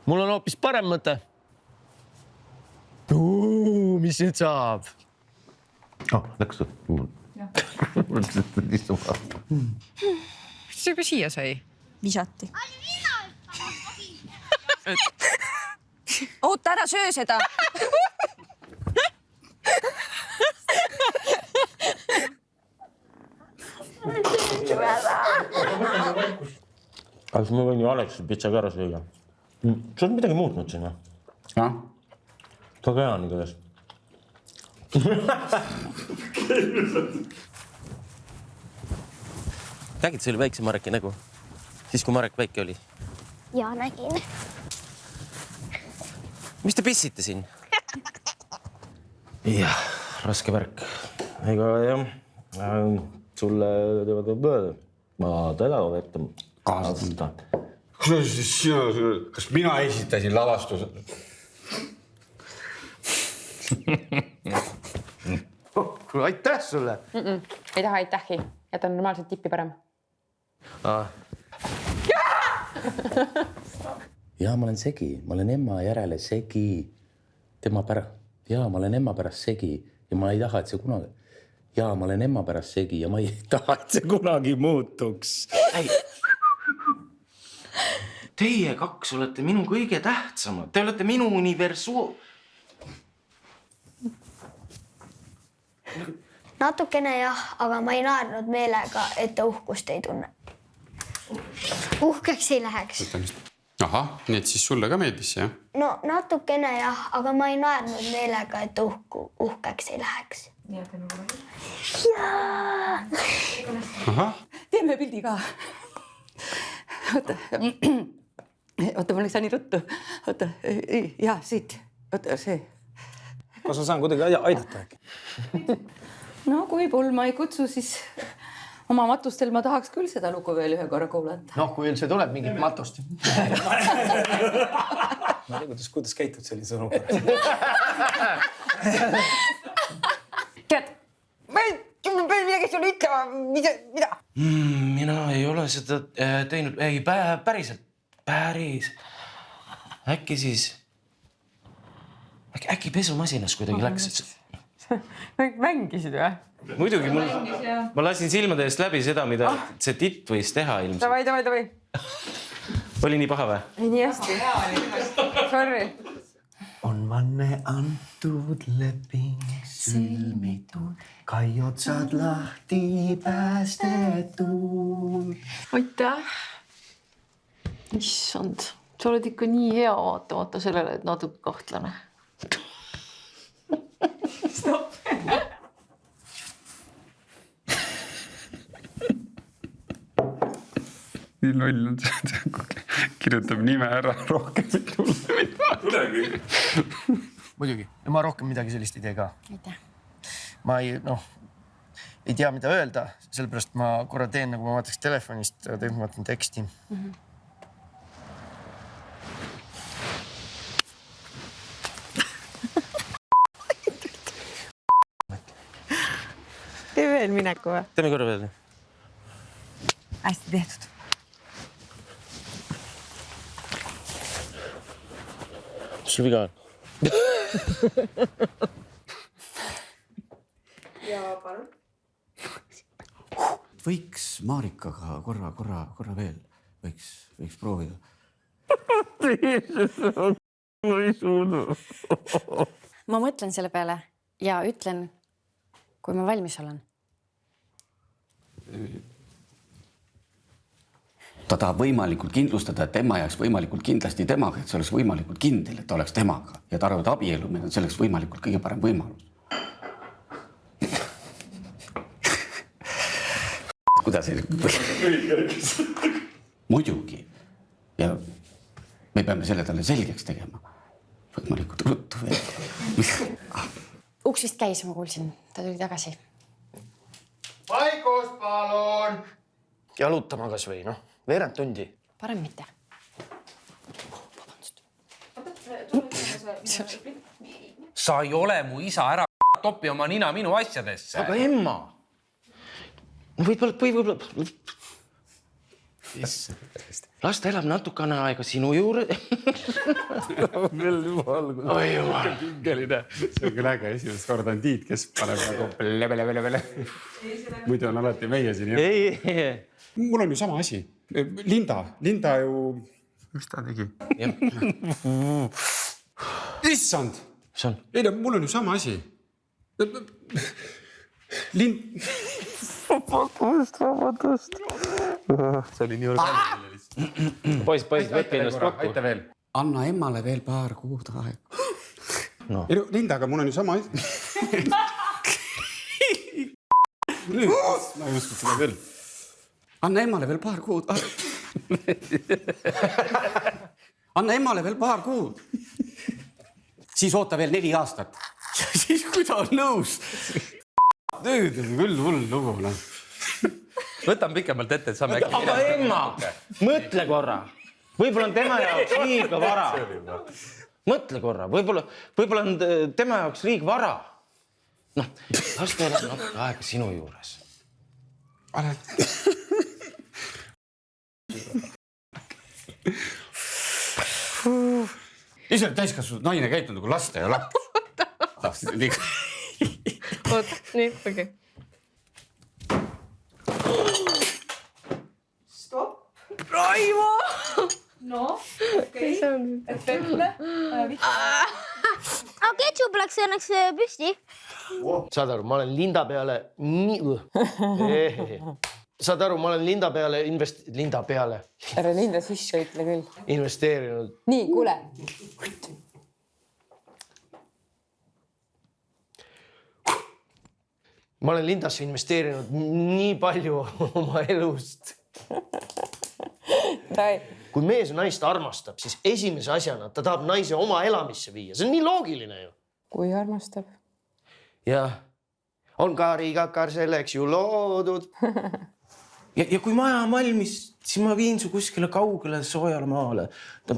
Mul on hoopis parem mõte. Mis nüüd saab? Läks Mis juba siia sai? Visati. Oota, ära söö seda. Aga ma võin ju Aleksil pitsa ka ära süüa. Sa oled midagi muutnud siin, või? Jah. Ta ka on igatahes. Nägid, see oli väikse Mareki nägu. Siis, kui Marek väike oli. Ja nägin. Mis te pissite siin? Jah, raske värk. Ega jah, sulle ma teda veetan. Kaasastada. Kas mina esitasin lavastuse? Aitäh sulle! Ei taha aitähi. Jätan normaalselt tippi parem. Ja ma olen segi. Ma olen emma järele segi. Ja ma olen emma pärast segi. Ja ma ei taha, et see kunagi... Ja ma olen emma pärast segi. Ja ma ei taha, et see kunagi muutuks. Ei. Teie kaks olete minu kõige tähtsamad. Te olete minu universuum. Natukene jah, aga ma ei naernud meelega, et ta uhkust ei tunne. Uhkeks ei läheks. Aha, nii et siis sulle ka meeldis, jah? No natukene jah, aga ma ei naernud meelega, et ta uhkeks ei läheks. Jaa! Aha. Teeme pildi ka. Oota, mul läks nii ruttu. Oota, jah, siit. Oota, see. Kas ma saan kuidagi aidata äkki? No, kui pulma ei kutsu, siis oma matustel ma tahaks küll seda lugu veel ühe korra kuulata. Noh, kui üldse tuleb mingit matust. Ma ei tea, kuidas käitud sellise olukorras. Tead, ma ei midagi sulle ütlema. Mida? Mina ei ole seda teinud. Ei, päris. Äkki siis... Äkki pesumasinas kuidagi läks. Mängisid või? Muidugi, ma lasin silmade eest läbi seda, mida see titt võis teha ilmselt. Davai. Oli nii paha või? Ei, nii hästi. Sorry. On vanne antud leping sõlmitud, kai otsad lahti päästetud. Aitäh. Issand, sa oled ikka nii hea vaatamata sellele, et natuke kahtlane. Stop. Nii loll on see, kirjutab nime ära rohkem ei tule. Muidugi. Ja ma rohkem midagi sellist ei tee ka. Aitäh. Ma ei tea, mida öelda. Sellepärast ma korra teen, nagu ma vaataks telefonist, tegelikult ma vaatan teksti. Tee veel mineku või? Teeme korra veel. Hästi tehtud. Mis sul viga on? Ja palun. Võiks Marikaga korra veel. Võiks proovida. Ma mõtlen selle peale ja ütlen, kui ma valmis olen. Ta tahab võimalikult kindlustada, et ema jääks võimalikult kindlasti temaga, et see oleks võimalikult kindel, et ta oleks temaga. Ja ta arvab, et abielumine on selleks võimalikult kõige parem võimalus. Kuidas see... Muidugi. Ja me peame selle talle selgeks tegema. Võimalikult ruttu veel. Uks vist käis, ma kuulsin. Ta tuli tagasi. Vaikus, palun! Jalutama kas või, noh. Veerand tundi. Parem mitte. Sa ei ole mu isa ära topi oma nina minu asjadesse. Aga emma! Võib-olla... las ta elab natukene aega sinu juurde. Veel juba algus. Oi jumal. Pingeline. See on küll äge esimest korda on Tiit, kes paneb nagu lebe. Muidu on alati meie siin. Ei. Mul on ju sama asi. Linda ju... Mis ta tegi? Issand! Mis on? Ei, mul on ju sama asi. Vabandust. See oli nii orgaaniline lihtsalt. Poisid, võtke ennast kokku. Aita veel. Anna emmale veel paar kuud aega. No. Linda, aga mul on ju sama asi. Nüüd, ma ei usknud seda küll. Anna emmale veel paar kuud aega. Anna emmale veel paar kuud. Siis oota veel 4 aastat. Siis kui ta on nõus. Nüüd on küll hull lugu. Võtan pikemalt ette, et saame äkki... Aga emma, mõtle korra. Võib-olla on tema jaoks liiga vara. Mõtle korra. Võib-olla on tema jaoks liiga vara. Noh, las ta elab natuke aega sinu juures. Ise täiskasvanud naine käitunud nagu laste ja laps. Oot, nii, okei. Stopp. Raivo! No, okei. Efektne. Aga ketšup läks õnneks püsti. Saad aru, ma olen Linda peale Saad aru, ma olen Linda peale Ära Linda sisse ütle küll. investeerinud. Nii, kuule. Ma olen Lindasse investeerinud nii palju oma elust. Kui mees naist armastab, siis esimese asjana ta tahab naise oma elamisse viia. See on nii loogiline ju. Kui armastab? Jah, on karikakar selleks ju loodud. Ja kui maja on valmis, siis ma viin su kuskile kaugele soojale maale.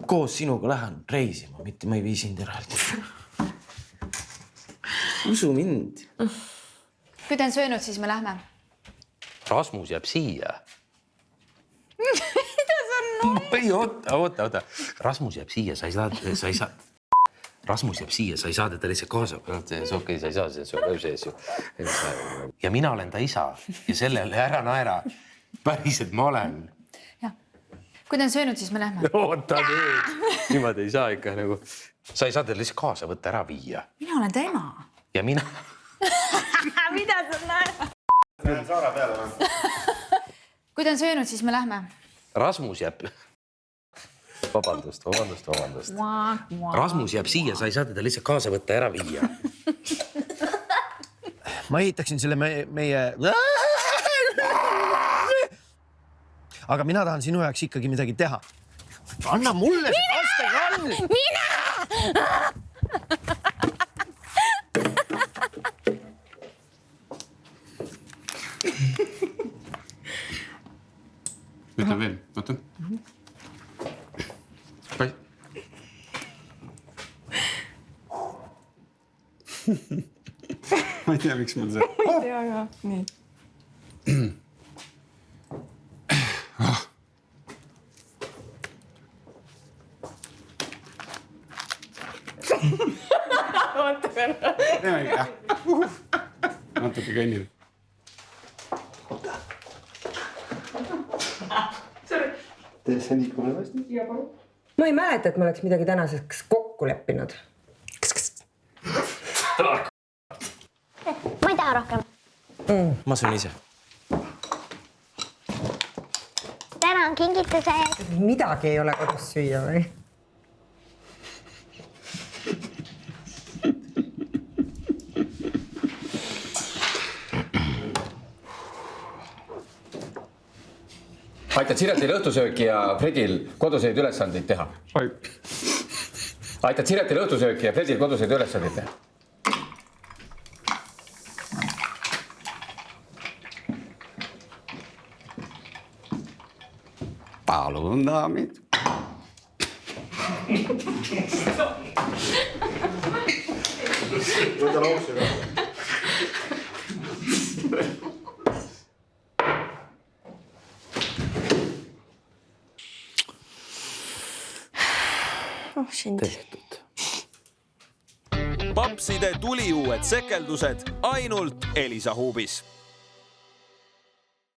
Koos sinuga lähen reisima, mitte ma ei vii sind eraldi. Usu mind. Kui ta on söönud, siis me lähme. Rasmus jääb siia. Mida see on? Ei, oota. Rasmus jääb siia, sa ei saa... Rasmus jääb siia, sa ei saa teda lihtsalt kaasa. See okei, sa ei saa, see on öö sees ju. Ja mina olen ta isa ja sellele ära naera. Päriselt ma olen. Kui ta on söönud, siis me lähme. Oota nüüd. Niimoodi ei saa ikka nagu... Sa ei saa teda lihtsalt kaasa võtta, ära viia. Mina olen ta ema. Ja mina... Mida sa näed? Saara peale või? Kui ta on söönud, siis me lähme. Rasmus jääb... Vabandust. Rasmus jääb siia, sa ei saa teda lihtsalt kaasa võtta, ära viia. Ma ehitaksin selle meie... Aga mina tahan sinu jaoks ikkagi midagi teha. Anna mulle see kastekann! Mina! Võtan veel, oota. Ma ei tea, miks mul see... Ma ei tea ka. Nii. Natuke kõnnil. Tee see nii, kui mulle vasti. Ma ei mäleta, et me oleks midagi tänaseks kokku leppinud. Ma ei taha rohkem. Ma söön ise. Tänan kingitused. Midagi ei ole kodus süüa või? Aitad Siretil õhtusööki ja Fredil koduseid ülesandeid teha. Aitad Siretil õhtusööki ja Fredil koduseid ülesandeid teha. Palun, daamid. Võta lausse ka. sind. tehtud. Papside tuliuued sekeldused ainult Elisa Hubis.